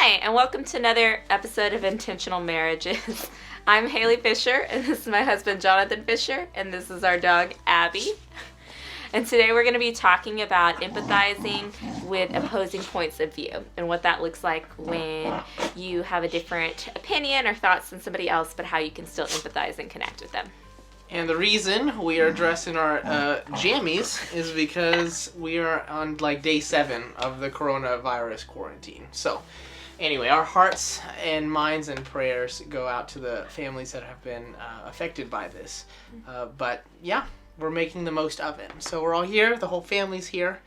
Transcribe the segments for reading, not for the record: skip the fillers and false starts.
Hi, and welcome to another episode of Intentional Marriages. I'm Haley Fisher, and this is my husband Jonathan Fisher, and this is our dog Abby. And today we're going to be talking about empathizing with opposing points of view and what that looks like when you have a different opinion or thoughts than somebody else, but how you can still empathize and connect with them. And the reason we are dressed in our jammies is because we are on day 7 of the coronavirus quarantine. So anyway, our hearts and minds and prayers go out to the families that have been affected by this. But yeah, we're making the most of it. So we're all here, the whole family's here.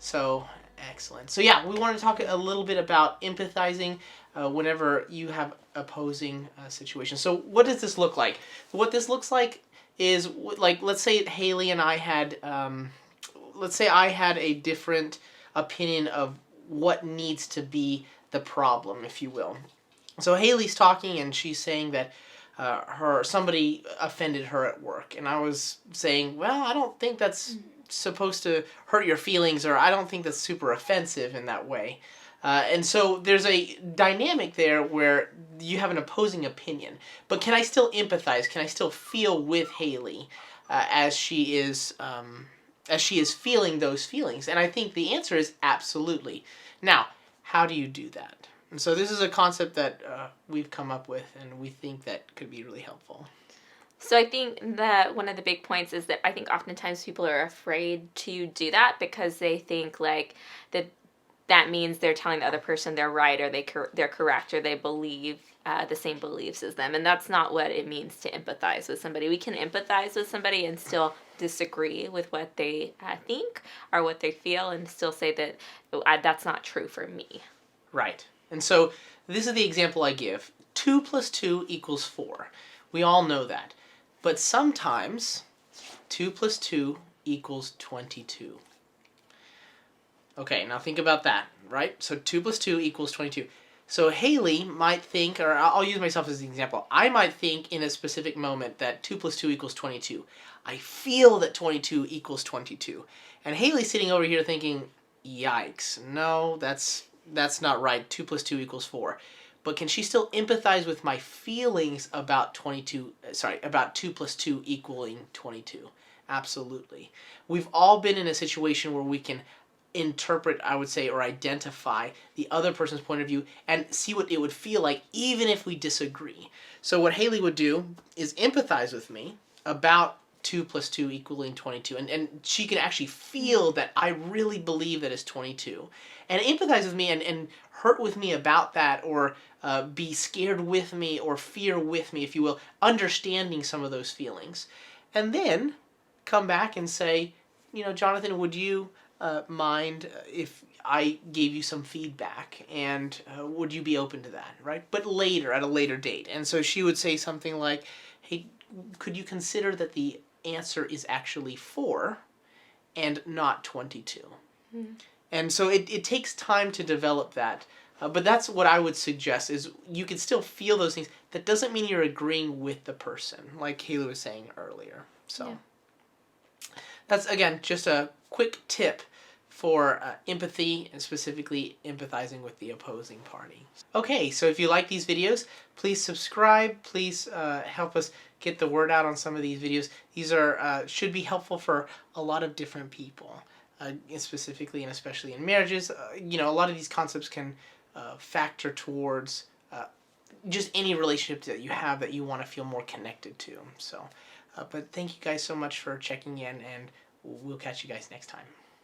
So excellent. So yeah, we want to talk a little bit about empathizing whenever you have opposing situations. So what does this look like? What this looks like is, let's say Haley and I had, let's say I had a different opinion of what needs to be the problem, if you will. So Haley's talking and she's saying that somebody offended her at work, and I was saying, well, I don't think that's supposed to hurt your feelings, or I don't think that's super offensive in that way. And so there's a dynamic there where you have an opposing opinion. But can I still empathize? Can I still feel with Haley as she is feeling those feelings? And I think the answer is absolutely. Now, how do you do that? And so this is a concept that we've come up with, and we think that could be really helpful. So I think that one of the big points is that I think oftentimes people are afraid to do that because they think that means they're telling the other person they're right, or they're correct, or they believe the same beliefs as them. And that's not what it means to empathize with somebody. We can empathize with somebody and still disagree with what they think or what they feel, and still say that that's not true for me. Right. And so this is the example I give. 2 + 2 = 4. We all know that. But sometimes 2 + 2 = 22. Okay, now think about that, right? So 2 + 2 = 22. So Haley might think, or I'll use myself as an example, I might think in a specific moment that 2 + 2 = 22. I feel that 22 = 22. And Haley's sitting over here thinking, yikes, no, that's not right. 2 + 2 = 4. But can she still empathize with my feelings about 2 + 2 = 22? Absolutely. We've all been in a situation where we can interpret, I would say, or identify the other person's point of view and see what it would feel like even if we disagree. So what Haley would do is empathize with me about 2 + 2 = 22, and she can actually feel that I really believe that it's 22, and empathize with me and hurt with me about that, or be scared with me, or fear with me, if you will, understanding some of those feelings. And then come back and say, Jonathan, would you mind if I gave you some feedback, and would you be open to that, right? But later, at a later date. And so she would say something like, hey, could you consider that the answer is actually 4 and not 22? Mm-hmm. And so it takes time to develop that. But that's what I would suggest, is you can still feel those things. That doesn't mean you're agreeing with the person, like Haley was saying earlier. So that's, again, just a quick tip for empathy, and specifically empathizing with the opposing party. Okay, so if you like these videos, please subscribe. Please help us get the word out on some of these videos. These are should be helpful for a lot of different people, specifically and especially in marriages. A lot of these concepts can factor towards just any relationship that you have that you want to feel more connected to. So, but thank you guys so much for checking in, and we'll catch you guys next time.